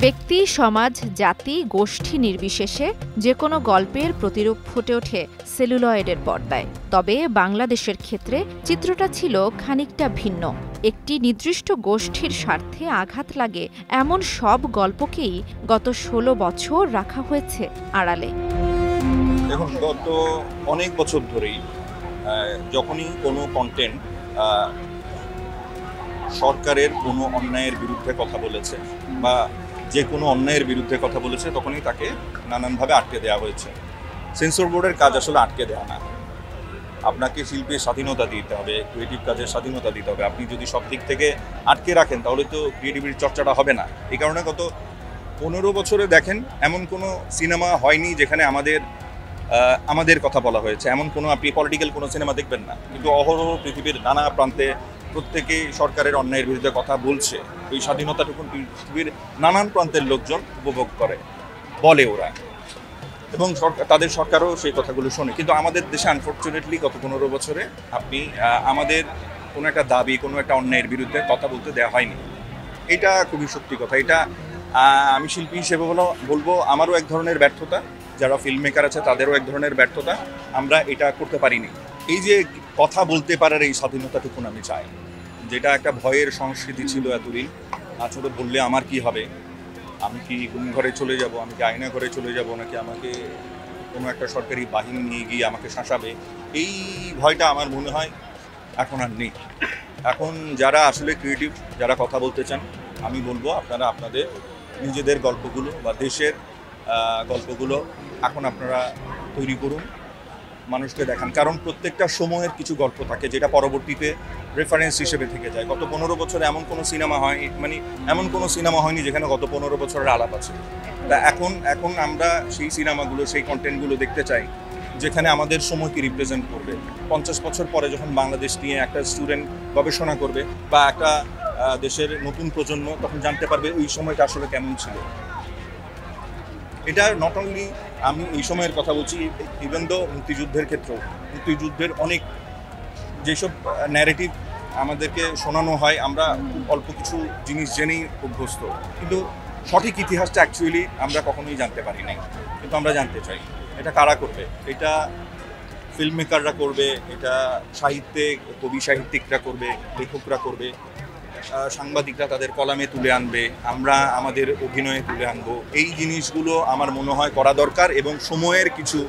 ব্যক্তি, সমাজ, জাতি, গোষ্ঠী নির্বিশেষে যে কোনো গল্পের প্রতিরূপ ফুটে ওঠে সেলুলয়েডের পর্দায়। তবে বাংলাদেশের ক্ষেত্রে চিত্রটা ছিল খানিকটা ভিন্ন। একটি নির্দিষ্ট গোষ্ঠীর স্বার্থে আঘাত লাগে এমন সব গল্পকেই গত ১৬ বছর রাখা হয়েছে আড়ালে। দেখুন, গত অনেক বছর ধরেই যখনই কোনো কন্টেন্ট সরকারের কোনো অন্যায়ের বিরুদ্ধে কথা বলেছে বা যে কোনো অন্যায়ের বিরুদ্ধে কথা বলেছে, তখনই তাকে নানানভাবে আটকে দেওয়া হয়েছে। সেন্সর বোর্ডের কাজ আসলে আটকে দেওয়া না, আপনাকে শিল্পের স্বাধীনতা দিতে হবে, ক্রিয়েটিভ কাজের স্বাধীনতা দিতে হবে। আপনি যদি সব দিক থেকে আটকে রাখেন তাহলে তো ক্রিয়েটিভিটির চর্চাটা হবে না। এই কারণে গত 15 বছরে দেখেন এমন কোনো সিনেমা হয়নি যেখানে আমাদের কথা বলা হয়েছে। এমন কোনো আপনি পলিটিক্যাল কোনো সিনেমা দেখবেন না, কিন্তু অহরহ পৃথিবীর নানা প্রান্তে প্রত্যেকেই সরকারের অন্যায়ের বিরুদ্ধে কথা বলছে। এই স্বাধীনতাটুকু পৃথিবীর নানান প্রান্তের লোকজন উপভোগ করে, বলে ওরা, এবং তাদের সরকারও সেই কথাগুলো শোনে। কিন্তু আমাদের দেশে আনফর্চুনেটলি গত 15 বছরে আপনি আমাদের কোনো একটা দাবি, কোনো একটা অন্যায়ের বিরুদ্ধে কথা বলতে দেওয়া হয়নি। এটা খুবই সত্যি কথা। এটা আমি শিল্পী হিসেবে বলবো আমারও এক ধরনের ব্যর্থতা, যারা ফিল্ম মেকার আছে তাদেরও এক ধরনের ব্যর্থতা। আমরা এটা করতে পারিনি। এই যে কথা বলতে পারার এই স্বাধীনতাটুকুন আমি চাই, যেটা একটা ভয়ের সংস্কৃতি ছিল এতদিন। আসলে বললে আমার কি হবে, আমি কি গুম ঘরে চলে যাব, আমি কি আয়না ঘরে চলে যাব, নাকি আমাকে কোনো একটা সরকারি বাহিনী নিয়ে গিয়ে আমাকে শাসাবে, এই ভয়টা আমার মনে হয় এখন আর নেই। এখন যারা আসলে ক্রিয়েটিভ, যারা কথা বলতে চান, আমি বলবো আপনারা আপনাদের নিজেদের গল্পগুলো বা দেশের গল্পগুলো এখন আপনারা তৈরি করুন, মানুষকে দেখান। কারণ প্রত্যেকটা সময়ের কিছু গল্প থাকে যেটা পরবর্তীতে রেফারেন্স হিসেবে থেকে যায়। গত 15 বছরে এমন কোনো সিনেমা হয়নি যেখানে গত 15 বছরের আলাপ আছে। তা এখন আমরা সেই সিনেমাগুলো, সেই কন্টেন্টগুলো দেখতে চাই যেখানে আমাদের সময়কে রিপ্রেজেন্ট করবে। 50 বছর পরে যখন বাংলাদেশ নিয়ে একটা স্টুডেন্ট গবেষণা করবে বা একটা দেশের নতুন প্রজন্ম তখন জানতে পারবে ওই সময়টা আসলে কেমন ছিল। এটা নট অনলি আমি এই সময়ের কথা বলছি, ইভেন দো মুক্তিযুদ্ধের ক্ষেত্রেও, মুক্তিযুদ্ধের অনেক যেসব ন্যারেটিভ আমাদেরকে শোনানো হয়, আমরা অল্প কিছু জিনিস জেনেই অভ্যস্ত, কিন্তু সঠিক ইতিহাসটা অ্যাকচুয়ালি আমরা কখনোই জানতে পারি নাই। কিন্তু আমরা জানতে চাই। এটা কারা করবে? এটা ফিল্ম মেকাররা করবে, এটা সাহিত্যে কবি সাহিত্যিকরা করবে, লেখকরা করবে, সাংবাদিকরা তাদের কলামে তুলে আনবে, আমরা আমাদের অভিনয়ে তুলে আনবো। এই জিনিসগুলো আমার মনে হয় করা দরকার, এবং সময়ের কিছু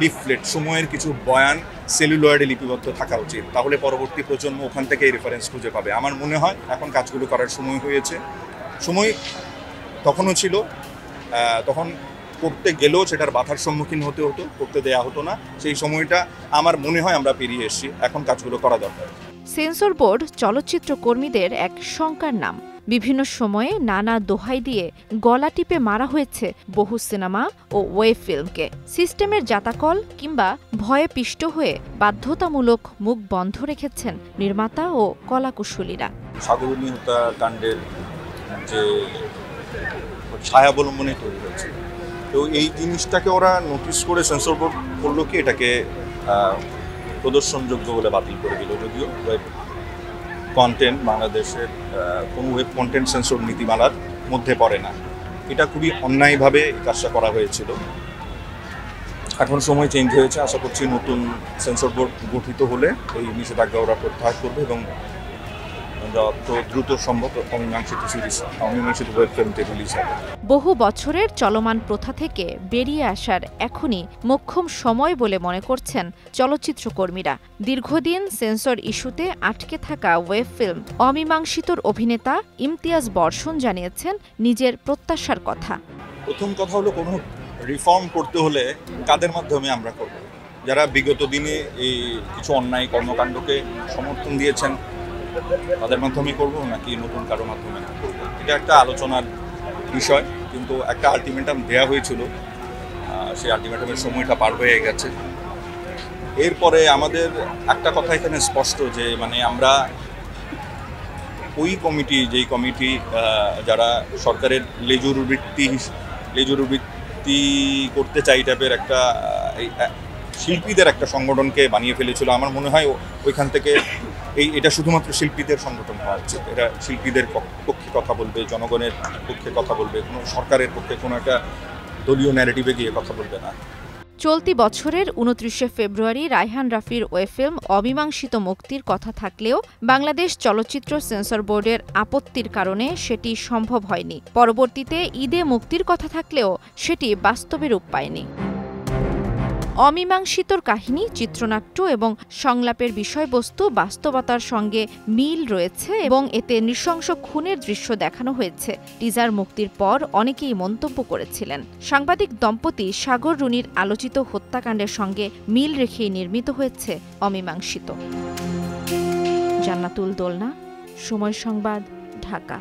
লিফলেট, সময়ের কিছু বয়ান সেলুলয়েডে লিপিবদ্ধ থাকা উচিত। তাহলে পরবর্তী প্রজন্ম ওখান থেকে এই রেফারেন্স খুঁজে পাবে। আমার মনে হয় এখন কাজগুলো করার সময় হয়েছে। সময় তখনও ছিল, তখন করতে গেলেও সেটার বাধার সম্মুখীন হতে হতো, করতে দেয়া হতো না। সেই সময়টা আমার মনে হয় আমরা পেরিয়ে এসেছি। এখন কাজগুলো করা দরকার। সেন্সর বোর্ড চলচ্চিত্র কর্মীদের এক শঙ্কার নাম। বিভিন্ন সময়ে নানা দোহাই দিয়ে গলা টিপে মারা হয়েছে বহু সিনেমা ও ওয়েব ফিল্মকে। সিস্টেমের জাতাকল কিংবা ভয়ে পিষ্ট হয়ে বাধ্যতামূলক মুখ বন্ধ রেখেছেন নির্মাতা ও কলাকুশলীরা। সাগরনী হত্যাকাণ্ডের যে ছায়াবলম্বনে তৈরি হয়েছে, তো এই জিনিসটাকে ওরা নোটিস করে সেন্সর বোর্ড করলো কি এটাকে প্রদর্শনযোগ্য বলে বাতিল করে দিল। যদিও ওয়েব কন্টেন্ট বাংলাদেশের কোনো ওয়েব কন্টেন্ট সেন্সর নীতিমালার মধ্যে পড়ে না। এটা খুবই অন্যায়ভাবে কাজটা করা হয়েছিল। এখন সময় চেঞ্জ হয়েছে, আশা করছি নতুন সেন্সর বোর্ড গঠিত হলে এই নিষেধাজ্ঞা ওরা প্রত্যাহার করবে এবং যত দ্রুত সম্ভব অমীমাংসিত ওয়েব ফিল্মটি রিলিজ হবে। বহু বছরের চলমান প্রথা থেকে বেরিয়ে আসার এখনই মোক্ষম সময় বলে মনে করছেন চলচ্চিত্র কর্মীরা। দীর্ঘদিন সেন্সর ইস্যুতে আটকে থাকা ওয়েব ফিল্ম অমীমাংসিতর অভিনেতা ইমতিয়াজ বর্ষণ জানিয়েছেন নিজের প্রত্যাশার কথা। প্রথম কথা হলো, কোনো রিফর্ম করতে হলে কাদের মাধ্যমে আমরা করব? যারা বিগত দিনে এই কিছু অন্যায় কর্মকাণ্ডকে সমর্থন দিয়েছেন তাদের মাধ্যমে করব, নাকি নতুন কারো মাধ্যমে করব? এটা একটা আলোচনার বিষয়, কিন্তু একটা আলটিমেটাম দেওয়া হয়েছিল, সেই আলটিমেটামের সময়টা পার হয়ে গেছে। এরপরে আমাদের একটা কথা এখানে স্পষ্ট যে আমরা ওই কমিটি, যেই কমিটি যারা সরকারের লেজুর বৃত্তি করতে চাই টাইপের একটা শিল্পীদের একটা সংগঠনকে বানিয়ে ফেলেছিল। আমার মনে হয় ওইখান থেকে এটা শুধুমাত্র শিল্পীদের সংগঠন হওয়া উচিত। এটা শিল্পীদের পক্ষে কথা বলবে, জনগণের পক্ষে কথা বলবে, কোনো সরকারের পক্ষে কোনো একটা দলীয় ন্যারেটিভে গিয়ে কথা বলবে না। চলতি বছরের ২৯শে ফেব্রুয়ারি রায়হান রাফির ওয়েব ফিল্ম অমীমাংসিত মুক্তির কথা থাকলেও বাংলাদেশ চলচ্চিত্র সেন্সর বোর্ডের আপত্তির কারণে সেটি সম্ভব হয়নি। পরবর্তীতে ঈদে মুক্তির কথা থাকলেও সেটি বাস্তবে রূপ পায়নি। অমীমাংসিতর কাহিনী, চিত্রনাট্য এবং সংলাপের বিষয়বস্তু বাস্তবতার সঙ্গে মিল রয়েছে এবং এতে নৃশংস খুনের দৃশ্য দেখানো হয়েছে। টিজার মুক্তির পর অনেকেই মন্তব্য করেছিলেন, সাংবাদিক দম্পতি সাগর রুনির আলোচিত হত্যাকাণ্ডের সঙ্গে মিল রেখেই নির্মিত হয়েছে অমীমাংসিত। জান্নাতুল দোলনা, সময় সংবাদ, ঢাকা।